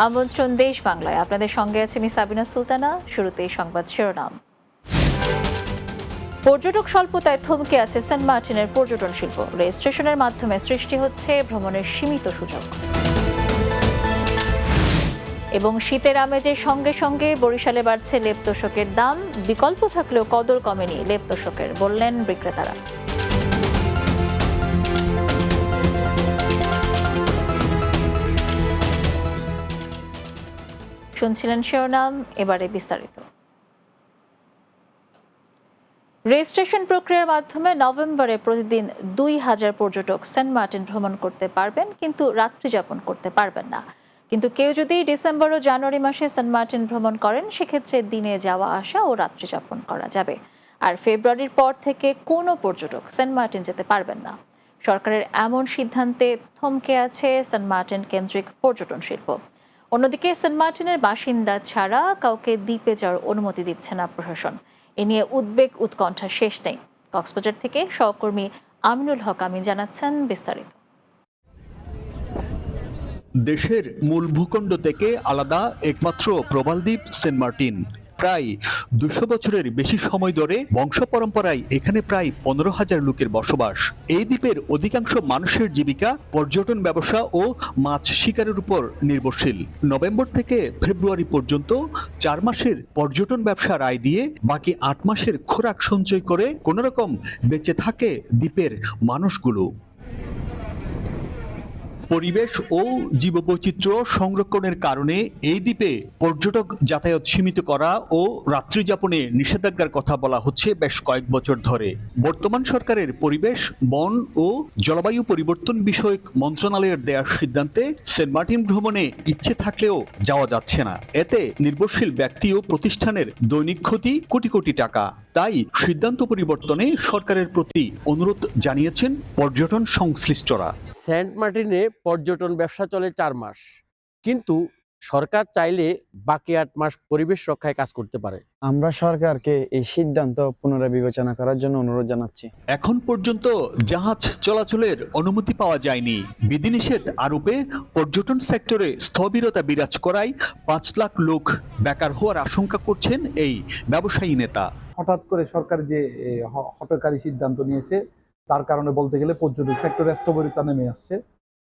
আমন্ত্রণ দেশ বাংলায়, আপনাদের সঙ্গে আছে আমি সাবিনা সুলতানা। শুরুতেই সংবাদ শিরোনাম। পর্যটক স্বল্পতায় থমকে আছে সেন্ট মার্টিনের পর্যটন শিল্প। রেজিস্ট্রেশনের মাধ্যমে সৃষ্টি হচ্ছে ভ্রমণের সীমিত সুযোগ। এবং শীতের আমেজের সঙ্গে সঙ্গে বরিশালে বাড়ছে লেপ তোশকের দাম। বিকল্প থাকলেও কদর কমেনি লেপ তোশকের, বললেন বিক্রেতারা। শুনছিলেন শিরোনাম, এবারে বিস্তারিত। রেজিস্ট্রেশন প্রক্রিয়ার মাধ্যমে নভেম্বরে প্রতিদিন ২,০০০ পর্যটক সেন্ট মার্টিন ভ্রমণ করতে পারবেন, কিন্তু রাত্রি যাপন করতে পারবেন না। কিন্তু কেউ যদি ডিসেম্বর ও জানুয়ারি মাসে সেন্ট মার্টিন ভ্রমণ করেন, সেক্ষেত্রে দিনে যাওয়া আসা ও রাত্রি যাপন করা যাবে। আর ফেব্রুয়ারির পর থেকে কোনো পর্যটক সেন্ট মার্টিন যেতে পারবেন না। সরকারের এমন সিদ্ধান্তে থমকে আছে সেন্ট মার্টিন কেন্দ্রিক পর্যটন শিল্প। অন্যদিকে সেন্ট মার্টিনের বাসিন্দা ছাড়া কাউকে দ্বীপে যাওয়ার অনুমতি দিচ্ছে না প্রশাসন। এ নিয়ে উদ্বেগ উৎকণ্ঠা শেষ নেই। কক্সবাজার থেকে সহকর্মী আমিনুল হক আমিন জানাচ্ছেন বিস্তারিত। দেশের মূল ভূখণ্ড থেকে আলাদা একমাত্র প্রবাল দ্বীপ সেন্ট মার্টিন। প্রায় ২০০ বছরের বেশি সময় ধরে বংশ পরম্পরায় এখানে প্রায় ১৫,০০০ লোকের বসবাস। এই দ্বীপের অধিকাংশ মানুষের জীবিকা পর্যটন ব্যবসা ও মাছ শিকারের উপর নির্ভরশীল। নভেম্বর থেকে ফেব্রুয়ারি পর্যন্ত ৪ মাসের পর্যটন ব্যবসার আয় দিয়ে বাকি ৮ মাসের খোরাক সঞ্চয় করে কোনোরকম বেঁচে থাকে দ্বীপের মানুষগুলো। পরিবেশ ও জীববৈচিত্র্য সংরক্ষণের কারণে এই দ্বীপে পর্যটক যাতায়াত সীমিত করা ও রাত্রি যাপনে নিষেধাজ্ঞার কথা বলা হচ্ছে বেশ কয়েক বছর ধরে। বর্তমান সরকারের পরিবেশ, বন ও জলবায়ু পরিবর্তন বিষয়ক মন্ত্রণালয়ের দেওয়ার সিদ্ধান্তে সেন্ট মার্টিন ভ্রমণে ইচ্ছে থাকলেও যাওয়া যাচ্ছে না। এতে নির্ভরশীল ব্যক্তি ও প্রতিষ্ঠানের দৈনিক ক্ষতি কোটি কোটি টাকা। তাই সিদ্ধান্ত পরিবর্তনে সরকারের প্রতি অনুরোধ জানিয়েছেন পর্যটন সংশ্লিষ্টরা। সেন্ট মার্টিনে পর্যটন ব্যবসা চলে ৪ মাস, কিন্তু সরকার চাইলে বাকি ৮ মাস পরিবেশ রক্ষায় কাজ করতে পারে। আমরা সরকারকে এই সিদ্ধান্ত পুনরায় বিবেচনা করার জন্য অনুরোধ জানাচ্ছি। এখন পর্যন্ত জাহাজ চলাচলের অনুমতি পাওয়া যায়নি। বিধিনিষেধ আরোপে পর্যটন সেক্টরে স্থবিরতা বিরাজ করায় ৫ লাখ লোক বেকার হওয়ার আশঙ্কা করছেন এই ব্যবসায়ী নেতা। হঠাৎ করে সরকার যে হঠকারী সিদ্ধান্ত নিয়েছে, তার কারণে বলতে গেলে পর্যটন সেক্টরে স্থবিরতা নেমে আসছে।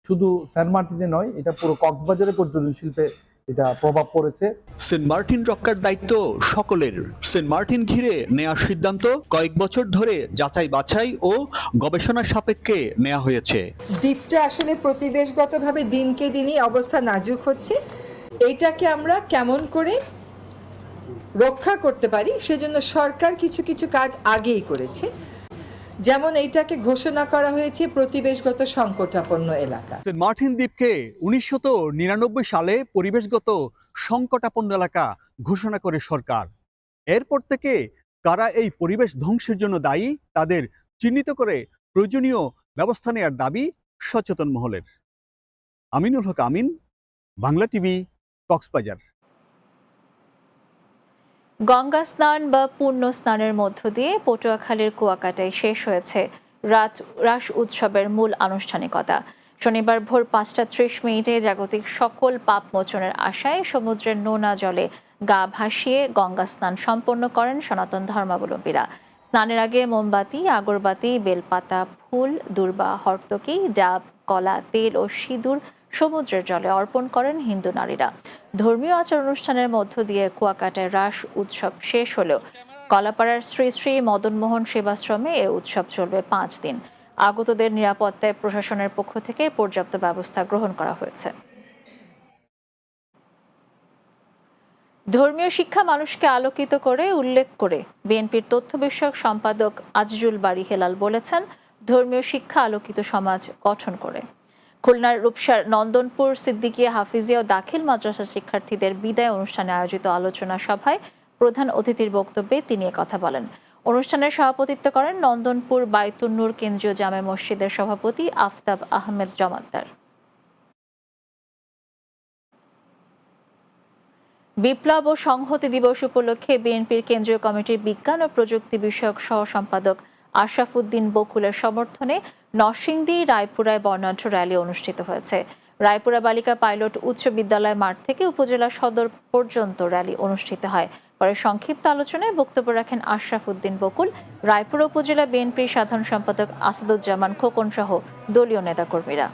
শুধু সেন্ট মার্টিনে নয়, এটা পুরো কক্সবাজারে পর্যটন শিল্পে এটা প্রভাব পড়েছে। সেন্ট মার্টিন রক্ষার দায়িত্ব সকলের। সেন্ট মার্টিন ঘিরে নেওয়ার সিদ্ধান্ত কয়েক বছর ধরে যাচাই বাছাই ও গবেষণা সাপেক্ষে নেওয়া হয়েছে। দ্বীপটা আসলে পরিবেশগতভাবে দিনকে দিনই অবস্থা নাজুক হচ্ছে। এইটাকে আমরা কেমন করে রক্ষা করতে পারি, সেজন্য সরকার কিছু কিছু কাজ আগেই করেছে। যেমন এইটাকে ঘোষণা করা হয়েছে পরিবেশগত সংকটাপন্ন এলাকা। সেন্ট মার্টিন দ্বীপকে ১৯৯৯ সালে পরিবেশগত সংকটাপন্ন এলাকা ঘোষণা করে সরকার। এরপর থেকে কারা এই পরিবেশ ধ্বংসের জন্য দায়ী তাদের চিহ্নিত করে প্রয়োজনীয় ব্যবস্থা নেওয়ার দাবি সচেতন মহলের। আমিনুল হক আমিন, বাংলা টিভি, কক্সবাজার। গঙ্গা স্নান বা পূর্ণ স্নানের মধ্য দিয়ে পটুয়াখালীর কুয়াকাটায় শেষ হয়েছে রাস উৎসবের মূল আনুষ্ঠানিকতা। শনিবার ভোর ৫টা ৩০ জাগতিক সকল পাপ মোচনের আশায় সমুদ্রের নোনা জলে গা ভাসিয়ে গঙ্গা স্নান সম্পন্ন করেন সনাতন ধর্মাবলম্বীরা। স্নানের আগে মোমবাতি, আগরবাতি, বেলপাতা, ফুল, দূর্বা, হর্তকি, ডাব, কলা, তেল ও সিঁদুর সমুদ্রের জলে অর্পণ করেন হিন্দু নারীরা। ধর্মীয় আচার অনুষ্ঠানের মধ্য দিয়ে কুয়াকাটায় রাস উৎসব শেষ হলেও কলাপাড়ার শ্রী শ্রী মদনমোহন সেবাশ্রমে এ উৎসব চলবে ৫ দিন। আগতদের নিরাপত্তায় প্রশাসনের পক্ষ থেকে পর্যাপ্ত ব্যবস্থা গ্রহণ করা হয়েছে। ধর্মীয় শিক্ষা মানুষকে আলোকিত করে উল্লেখ করে বিএনপির তথ্য বিষয়ক সম্পাদক আজিজুল বারী হেলাল বলেছেন, ধর্মীয় শিক্ষা আলোকিত সমাজ গঠন করে। খুলনার রূপসার নন্দনপুর সিদ্দিকিয়া হাফিজিয়া ও দাখিল মাদ্রাসা শিক্ষার্থীদের বিদায় অনুষ্ঠানে আয়োজিত আলোচনা সভায় প্রধান অতিথির বক্তব্যে তিনি কথা বলেন। অনুষ্ঠানের সভাপতিত্ব করেন নন্দনপুর বায়তুন নূর কেন্দ্রীয় জামে মসজিদের সভাপতি আফতাব আহমেদ জমাদ্দার। বিপ্লব ও সংহতি দিবস উপলক্ষে বিএনপির কেন্দ্রীয় কমিটির বিজ্ঞান ও প্রযুক্তি বিষয়ক সহ সম্পাদক আশরাফ উদ্দিন বকুলের সমর্থনে নরসিংদী রায়পুরায় বর্ণাঢ্য র্যালি অনুষ্ঠিত হয়েছে। রায়পুরা বালিকা পাইলট উচ্চ বিদ্যালয় মাঠ থেকে উপজেলা সদর পর্যন্ত র্যালি অনুষ্ঠিত হয়। পরে সংক্ষিপ্ত আলোচনায় বক্তব্য রাখেন আশরাফ উদ্দিন বকুল, রায়পুরা উপজেলা বিএনপির সাধারণ সম্পাদক আসাদুজ্জামান খোকন সহ দলীয় নেতাকর্মীরা।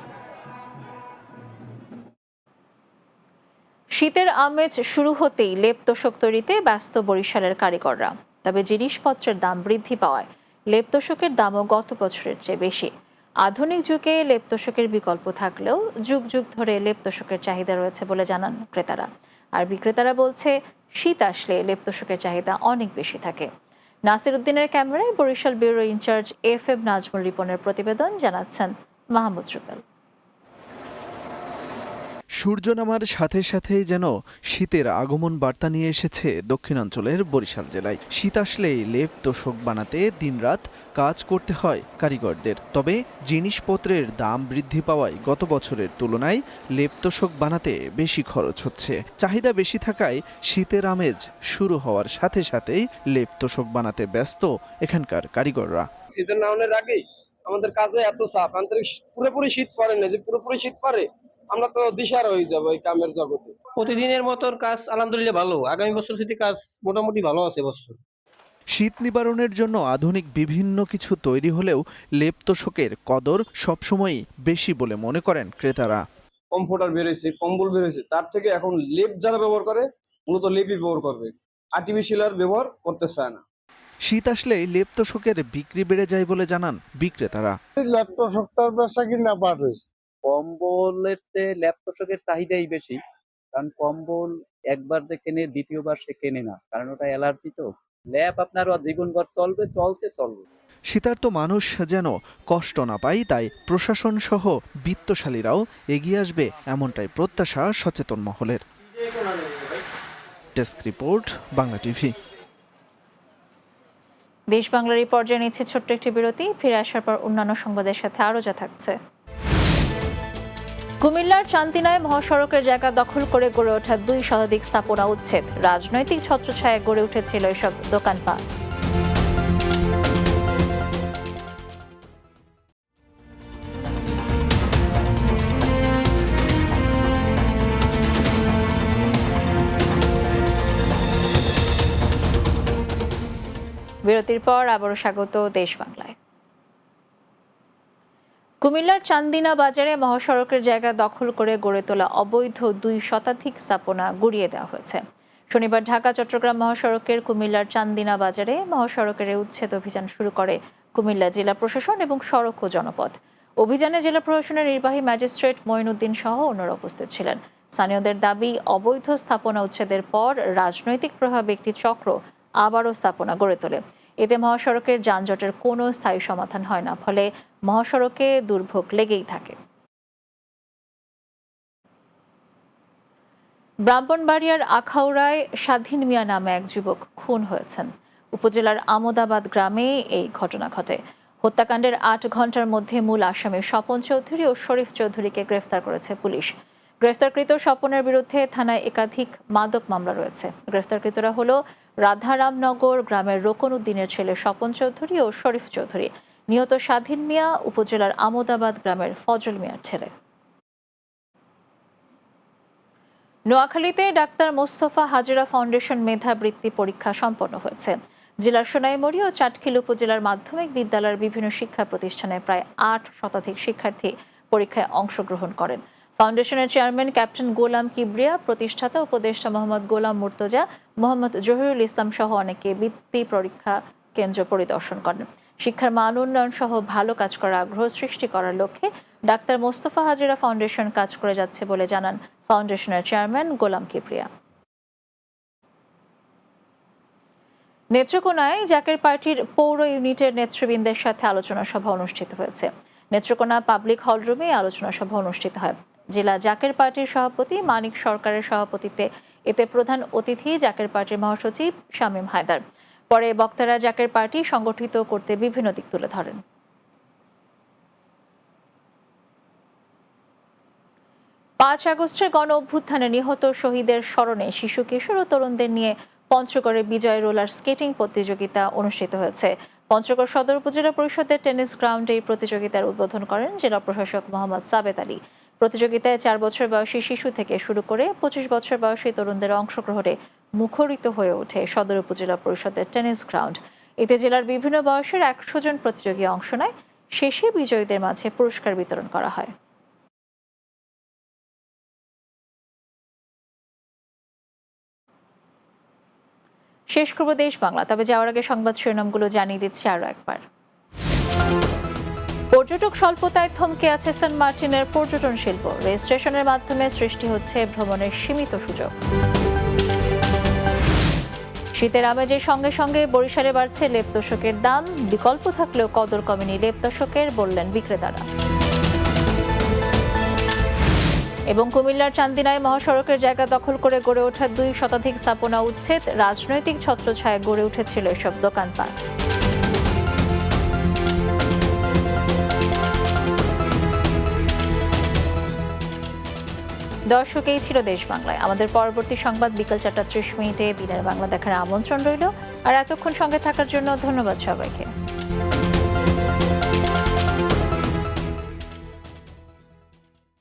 শীতের আমেজ শুরু হতেই লেপ তোশক তৈরিতে ব্যস্ত বরিশালের কারিগররা। তবে জিনিসপত্রের দাম বৃদ্ধি পাওয়ায় লেপ তোশকের দামও গত বছরের চেয়ে বেশি। আধুনিক যুগে লেপ তোশকের বিকল্প থাকলেও যুগ যুগ ধরে লেপ তোশকের চাহিদা রয়েছে বলে জানান ক্রেতারা। আর বিক্রেতারা বলছে শীত আসলে লেপ তোশকের চাহিদা অনেক বেশি থাকে। নাসির উদ্দিনের ক্যামেরায় Barisal bureau in-charge FM Nazmul রিপনের প্রতিবেদন, জানাচ্ছেন মাহমুদ রুবেল। সূর্য নামার সাথে সাথেই যেন শীতের আগমন বার্তা নিয়ে এসেছে দক্ষিণাঞ্চলের বরিশাল জেলায়। শীত আসলেই লেপ তোশক বানাতে দিনরাত কাজ করতে হয় কারিগরদের। তবে জিনিসপত্রের দাম বৃদ্ধি পাওয়ায় গত বছরের তুলনায় লেপ তোশক বানাতে বেশি খরচ হচ্ছে। চাহিদা বেশি থাকায় শীতের আমেজ শুরু হওয়ার সাথে সাথেই লেপ তোশক বানাতে ব্যস্ত এখানকার কারিগররা। শীতের নামানোর আগেই আমাদের কাজে এত চাপ, আন্তরিক পুরোপুরি শীত পড়ে না, যে পুরোপুরি শীত পড়ে আমরা তো দিশার হয়ে যাবো এই কামের জগতে। প্রতিদিনের মতোর কাজ আলহামদুলিল্লাহ ভালো, আগামী বছর শীতে কাজ মোটামুটি ভালো আছে। বছর শীত নিবারণের জন্য আধুনিক বিভিন্ন কিছু তৈরি হলেও লেপ তোশকের কদর সবসময়ই বেশি বলে মনে করেন ক্রেতারা। কমফোর্টার বেরোয়েছে, কম্বল বেরোয়েছে, তার থেকে এখন লেপ যারা ব্যবহার করে মূলত লেপই ব্যবহার করবে, আর্টিফিশিয়াল আর ব্যবহার করতে চায় না। শীত আসলেই লেপ তোশকের বিক্রি বেড়ে যায় বলে জানান বিক্রেতারা। লেপ তোশকটার ব্যবসা কিনা পারে, কম্বলের চেয়ে ল্যাপ তোশকের চাহিদাই বেশি। কারণ কম্বল একবার যে কেনে দ্বিতীয়বার সে কেনে না, কারণ ওটা অ্যালার্জি। তো ল্যাপ আপনার জীবনভর চলবে। শীতার্ত মানুষ যেন কষ্ট না পায়, তাই প্রশাসন সহ বিত্তশালীরাও এগিয়ে আসবে এমনটাই প্রত্যাশা সচেতন মহলের। Desk report, Bangla TV. দেশ বাংলার এই পর্যায়ে নিচ্ছে ছোট্ট একটি বিরতি। ফিরে আসার পর অন্যান্য সংবাদের সাথে আরও যা থাকছে। কুমিল্লার চান্দিনায় মহাসড়কের জায়গা দখল করে গড়ে ওঠা 2 শতাধিক স্থাপনা উচ্ছেদ। রাজনৈতিক ছত্রছায়ায় গড়ে উঠেছিল এসব দোকানপাট। বিরতির পর আবারও স্বাগত দেশ বাংলায়। কুমিল্লার চান্দিনা বাজারে মহাসড়কের জায়গা দখল করে গড়ে তোলা অবৈধ 2 শতাধিক স্থাপনা গুড়িয়ে দেওয়া হয়েছে। শনিবার ঢাকা চট্টগ্রাম মহাসড়কের কুমিল্লার চান্দিনা বাজারে মহাসড়কের উচ্ছেদ অভিযান শুরু করে কুমিল্লা জেলা প্রশাসন এবং সড়ক ও জনপথ। অভিযানে জেলা প্রশাসনের নির্বাহী ম্যাজিস্ট্রেট মঈনুদ্দিন সহ অন্যরা উপস্থিত ছিলেন। স্থানীয়দের দাবি, অবৈধ স্থাপনা উচ্ছেদের পর রাজনৈতিক প্রভাবে একটি চক্র আবারও স্থাপনা গড়ে তোলে। এতে মহাসড়কের যানজটের কোনো স্থায়ী সমাধান হয় না, ফলে মহাসড়কে দুর্ভোগ লেগেই থাকে। ব্রাহ্মণবাড়িয়ার আখাউড়ায় স্বাধীন মিয়া নামে এক যুবক খুন হয়েছেন। উপজেলার আমোদাবাদ গ্রামে এই ঘটনা ঘটে। হত্যাকাণ্ডের 8 ঘন্টার মধ্যে মূল আসামি স্বপন চৌধুরী ও শরীফ চৌধুরীকে গ্রেফতার করেছে পুলিশ। গ্রেফতারকৃত স্বপনের বিরুদ্ধে থানায় একাধিক মাদক মামলা রয়েছে। গ্রেফতারকৃতরা হলো রাধারামনগর গ্রামের রোকন উদ্দিনের ছেলে স্বপন চৌধুরী ও শরীফ চৌধুরী। নিহত স্বাধীন মিয়া উপজেলার আমোদাবাদ গ্রামের ফজল মিয়ার ছেলে। নোয়াখালীতে ডাক্তার মোস্তফা হাজেরা ফাউন্ডেশন মেধাবৃত্তি পরীক্ষা সম্পন্ন হয়েছে। জেলার সোনাইমুড়ি ও চাটখিল উপজেলার মাধ্যমিক বিদ্যালয়ের বিভিন্ন শিক্ষা প্রতিষ্ঠানে প্রায় 8 শতাধিক শিক্ষার্থী পরীক্ষায় অংশগ্রহণ করেন। ফাউন্ডেশনের চেয়ারম্যান ক্যাপ্টেন গোলাম কিবরিয়া, প্রতিষ্ঠাতা উপদেষ্টা মোহাম্মদ গোলাম মুর্তজা, মোহাম্মদ জহিরুল ইসলাম সহ অনেকে বৃত্তি পরীক্ষা কেন্দ্র পরিদর্শন করেন। শিক্ষার মান উন্নয়ন সহ ভালো কাজ করার আগ্রহ সৃষ্টি করার লক্ষ্যে ডাক্তার মোস্তফা হাজেরা ফাউন্ডেশন কাজ করে যাচ্ছে বলে জানান ফাউন্ডেশনের চেয়ারম্যান গোলাম কিবরিয়া। নেত্রকোনায় জাকের পার্টির পৌর ইউনিটের নেতৃবৃন্দের সাথে আলোচনা সভা অনুষ্ঠিত হয়েছে। নেত্রকোনা পাবলিক হলরুমে আলোচনা সভা অনুষ্ঠিত হয়। জেলা জাকের পার্টির সভাপতি মানিক সরকারের সভাপতিত্বে এতে প্রধান অতিথি জাকের পার্টির মহাসচিব শামীম হায়দার। পরে বক্তারা জাকের পার্টি সংগঠিত করতে বিভিন্ন দিক তুলে ধরেন। 5 আগস্টের গণ অভ্যুত্থানে নিহত শহীদের স্মরণে শিশু, কিশোর ও তরুণদের নিয়ে পঞ্চগড়ে বিজয় রোলার স্কেটিং প্রতিযোগিতা অনুষ্ঠিত হয়েছে। পঞ্চগড় সদর উপজেলা পরিষদের টেনিস গ্রাউন্ডে এই প্রতিযোগিতার উদ্বোধন করেন জেলা প্রশাসক মোহাম্মদ সাবেত আলী। প্রতিযোগিতায় 4 বছর বয়সী শিশু থেকে শুরু করে 25 বছর বয়সী তরুণদের অংশগ্রহণে মুখরিত হয়ে ওঠে সদর উপজেলা পরিষদের টেনিস গ্রাউন্ড। এতে জেলার বিভিন্ন বয়সের 100 জন প্রতিযোগী অংশ নেয়। শেষে বিজয়ীদের মাঝে পুরস্কার বিতরণ করা হয়। শেষ করব দেশ বাংলা, তবে যাওয়ার আগে সংবাদ শিরোনামগুলো জানিয়ে দিচ্ছি আরও একবার। পর্যটক স্বল্পতায় থমকে আছে সেন্ট মার্টিনের পর্যটন শিল্প। রেজিস্ট্রেশনের মাধ্যমে সৃষ্টি হচ্ছে ভ্রমণের সীমিত সুযোগ। শীতের আমেজের সঙ্গে সঙ্গে বরিশালে বাড়ছে লেপ তোশকের দাম। বিকল্প থাকলেও কদর কমেনি লেপ তোশকের, বললেন বিক্রেতারা। এবং কুমিল্লার চান্দিনায় মহাসড়কের জায়গা দখল করে গড়ে ওঠা 2 শতাধিক স্থাপনা উচ্ছেদ। রাজনৈতিক ছত্রছায়ায় গড়ে উঠেছিল এসব দোকানপাট। দর্শক, এই ছিল দেশ বাংলায়। আমাদের পরবর্তী সংবাদ বিকেল 4:30 দিনের বাংলা দেখার আমন্ত্রণ রইল। আর এতক্ষণ সঙ্গে থাকার জন্য ধন্যবাদ সবাইকে।